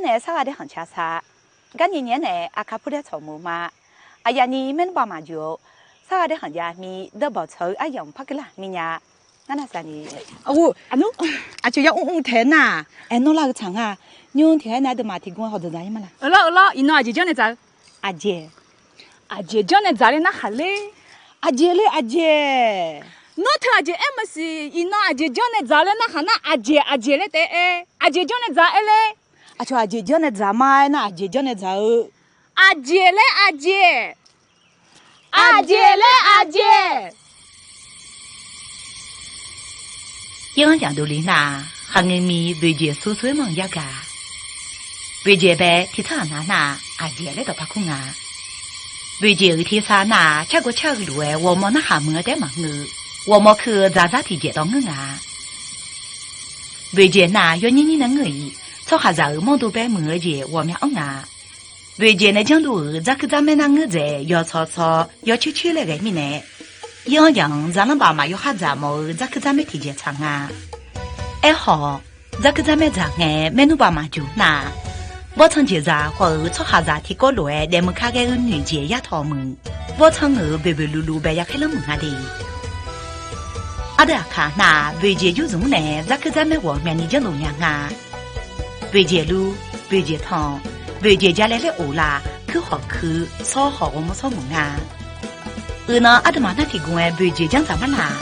呢啥的很恰啥，干年呢阿卡普的草木嘛，哎呀你们爸妈就啥的很家咪的包草哎呀怕个啦你呀，那啥你？哦，啊就要天呐，哎侬那个厂啊，你用天那的嘛提供好多人嘛啦？了，你侬阿姐叫你咋？阿姐叫你咋的那哈嘞？阿姐。侬听阿姐哎么是，伊侬阿姐叫你咋了那哈那阿姐嘞得哎，阿姐叫你咋哎嘞？啊就阿姐叫你咋嘛？那阿姐叫你咋哦？阿姐嘞阿姐。因为讲道理呐，哈人咪对姐说说梦呀个，对姐呗提倡那阿姐嘞都怕空啊，对姐有天啥那吃个路哎，我们那还没得忙呢。我们去咋提接到我啊？为姐那要年的我意，做下子梦都被梦姐我们啊。为姐那讲路咋个咱们那我在要吵要去那个米呢？样咱们爸妈要下子么咋个咱们提接唱啊？哎好，咋个咱们咋个没弄爸妈就那？我曾经在或做下子提过路哎，咱们看个女姐也讨梦，我曾白路白也开了梦啊的。阿德卡那为姐就从呢，咋个咱们我面你讲农样啊？为姐路，为姐汤，为姐家来的欧啦，可好吃，烧好我们烧梦啊！呢阿德玛那提供哎，为姐讲咱们啦。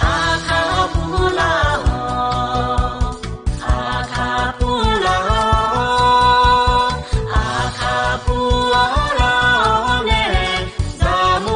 阿卡布拉哦，阿卡布拉哦，阿卡布拉呢，咱们。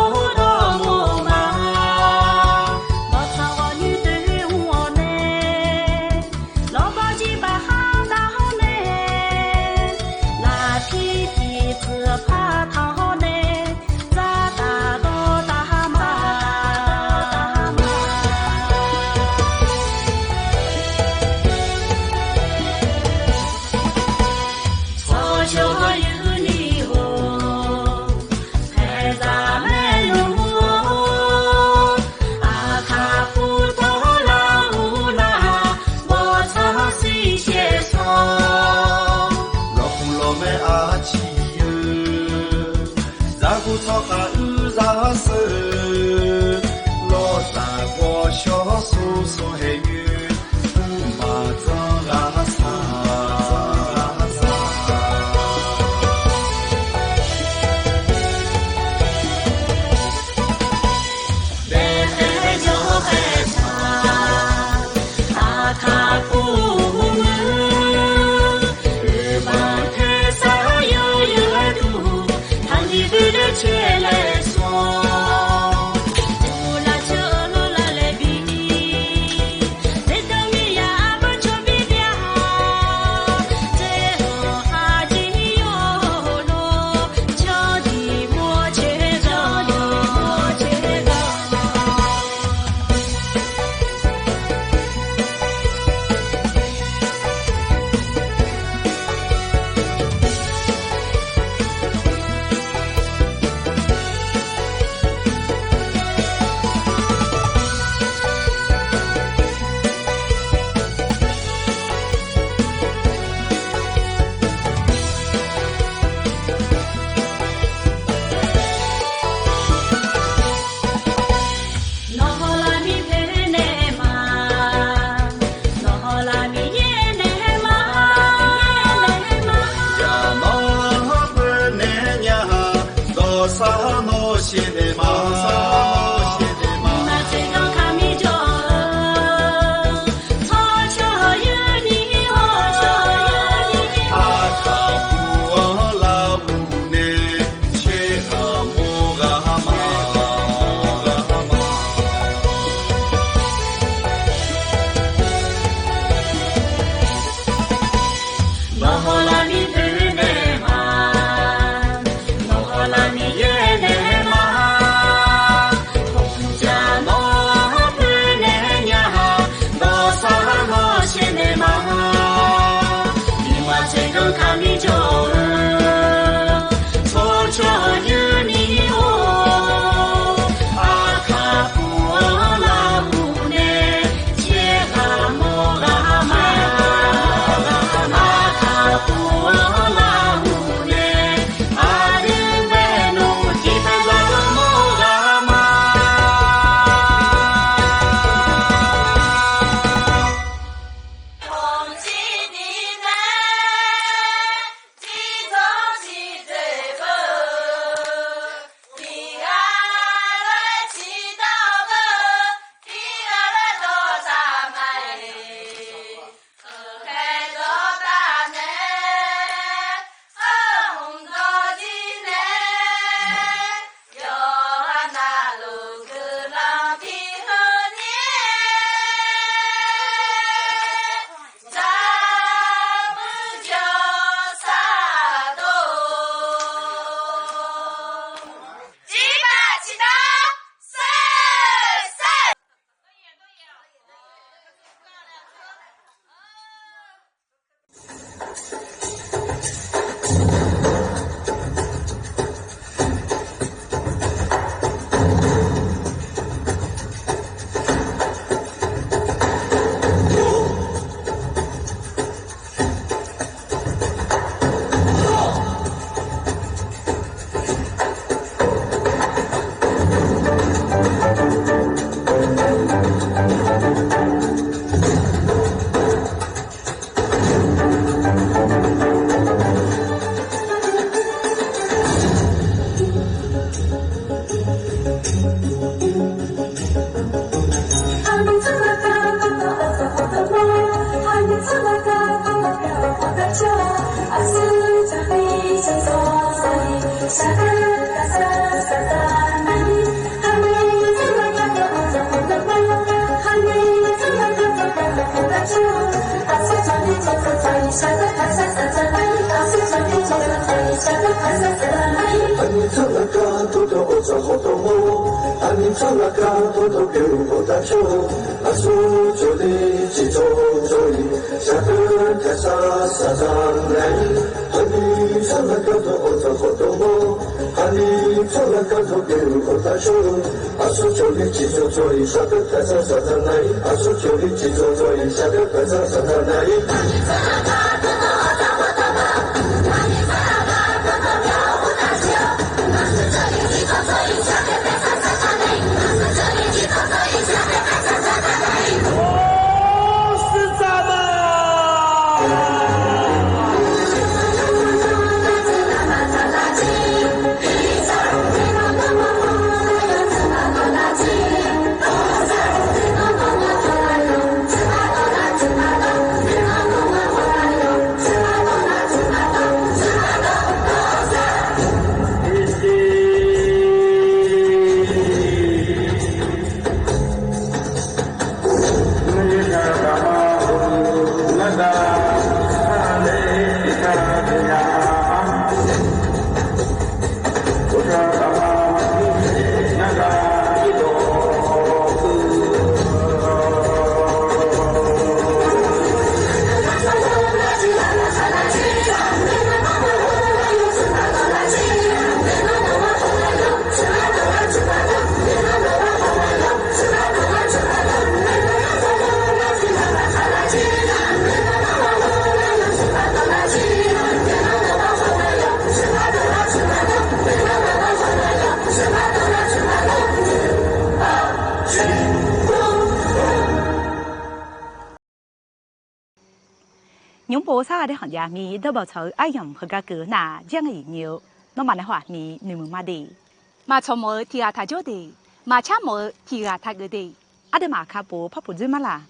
những bộ sa để hàng gia mi đỡ bảo chờ ai nhầm hợp cả cử nà giang ấy nhiều nó mà lại hỏi mi nửa mà đi mà cho mơ thì à thay cho đi mà cha mơ thì à thay cái đi à để mà khá bố pháp phụ dư mà là